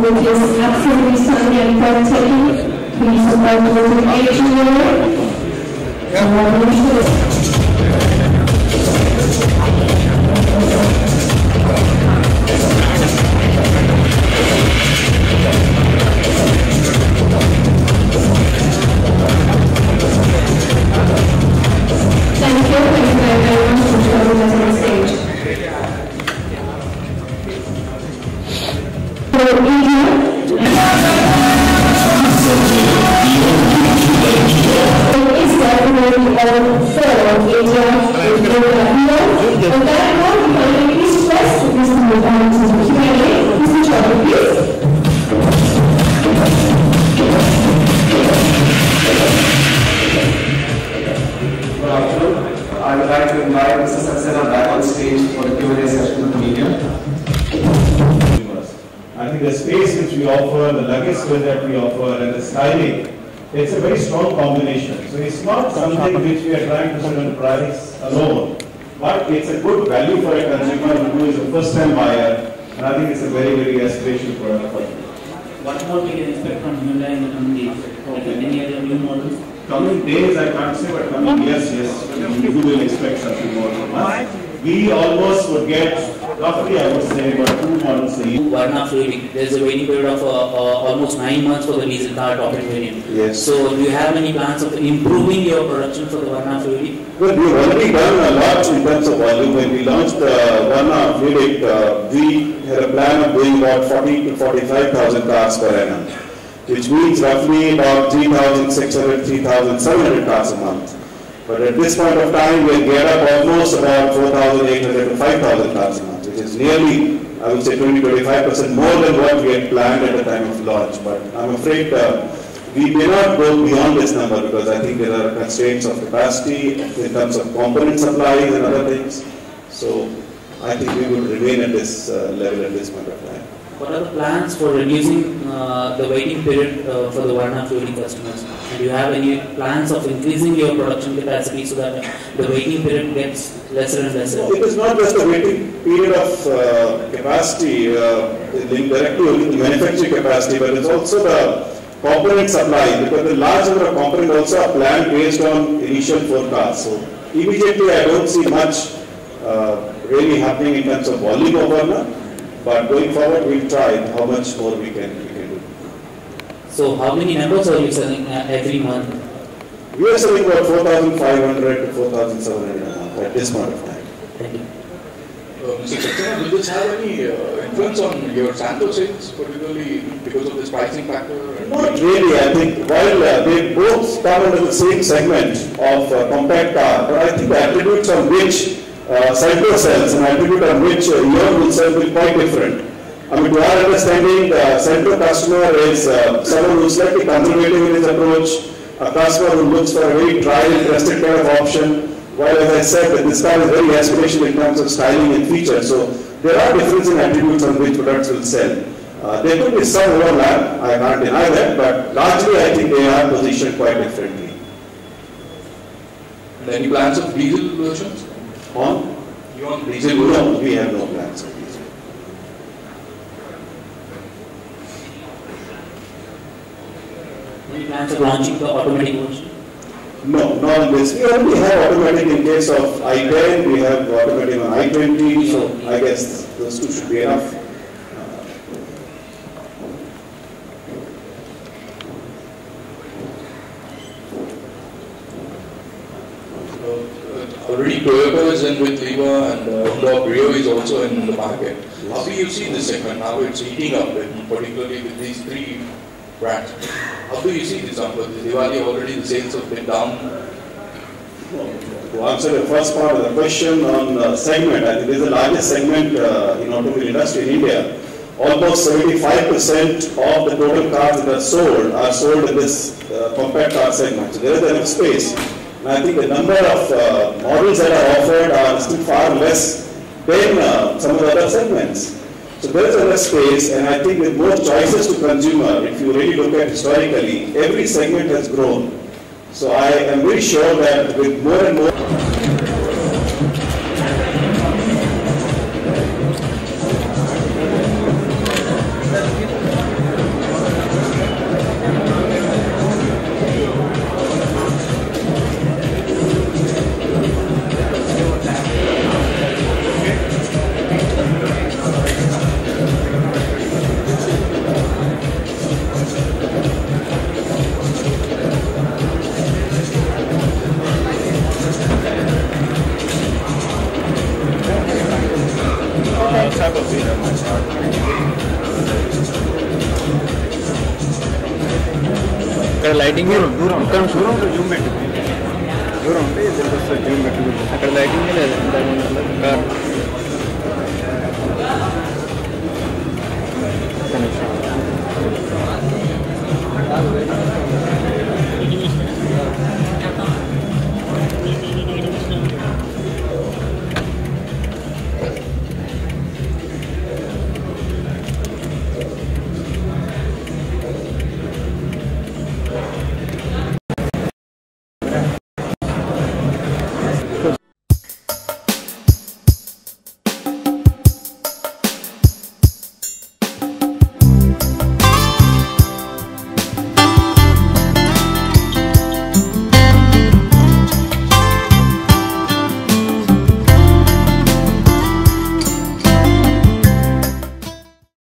which is absolutely stunning and breathtaking. Please support the local age Thank you very much for joining us on stage. I would like to invite Mr. Saxena back on stage for the Q&A session with the media. I think the space which we offer, the luggage space that we offer, and the styling, it's a very strong combination. So it's not something which we are trying to sell on price alone, but it's a good value for a consumer who is a first-time buyer, and I think it's a very, very aspirational product for him. What more we can expect from Hyundai in the coming days? Like any other new models? Coming days, I can't say, but coming years, yes, you will expect something more from us. We almost would get, roughly I would say, about 2 months a year. Varna fluiding. There's a waiting period of almost 9 months for the diesel car top end variant. Yes. So do you have any plans of improving your production for the Varna fluiding? Well, we've already done a lot in terms of volume. When we launched the Varna fluidic, we had a plan of doing about 40 to 45,000 cars per annum, which means roughly about 3,600, 3,700 cars a month. But at this point of time, we'll get up almost about 4,800 to 5,000 cars a month, which is nearly, I would say, 20-25% more than what we had planned at the time of launch. But I'm afraid we may not go beyond this number because I think there are constraints of capacity in terms of component supplies and other things. So I think we will remain at this level at this point of time. What are the plans for reducing the waiting period for the Varna fluiding customers? And do you have any plans of increasing your production capacity so that the waiting period gets lesser and lesser? No, it is not just the waiting period of capacity linked directly to the manufacturing capacity, but it's also the component supply, because the large number of components also are planned based on initial forecasts. So immediately I don't see much really happening in terms of volume of Varna. But going forward, we'll try how much more we can do. So how many numbers are you selling every month? We are selling about 4,500 to 4,700 a month at this point of time. Thank you. Mr. Saxena, will this have any influence on your sample sales, particularly because of this pricing factor? Not really. I think while they both come under the same segment of compact car, but I think the attributes on which Centro sells and attribute on which EON will sell will be quite different. I mean, to our understanding, the Centro customer is someone who is slightly conservative in his approach, a customer who looks for a very tried and tested kind of option, while as I said, that this car is very aspirational in terms of styling and features. So there are differences in attributes on which products will sell. There could be some overlap, I can't deny that, but largely I think they are positioned quite differently. And any plans of diesel versions? On? EON Diesel? No, we have no plans of diesel. Any plans of launching the automatic version? No, not this. We already have automatic in case of I-10, we have automatic on I-20, so I guess those two should be enough. Already Toyota is in with Viva and Hyundai Brio is also in the market. How do you see this segment? Now it's heating up, particularly with these three brands. How do you see this number? This Diwali already the sales have been down. To answer the first part of the question on segment, I think this is the largest segment in automobile industry in India. almost 75% of the total cars that are sold in this compact car segment. So there is enough space. And I think the number of models that are offered are still far less than some of the other segments. So there is enough space, and I think with more choices to consumer, if you really look at historically, every segment has grown. So I am very sure that with more and more lighting దూరం Zoom పెట్టి దూరం ఉంటే Zoom పెట్టి అక్కడ lighting లేదు car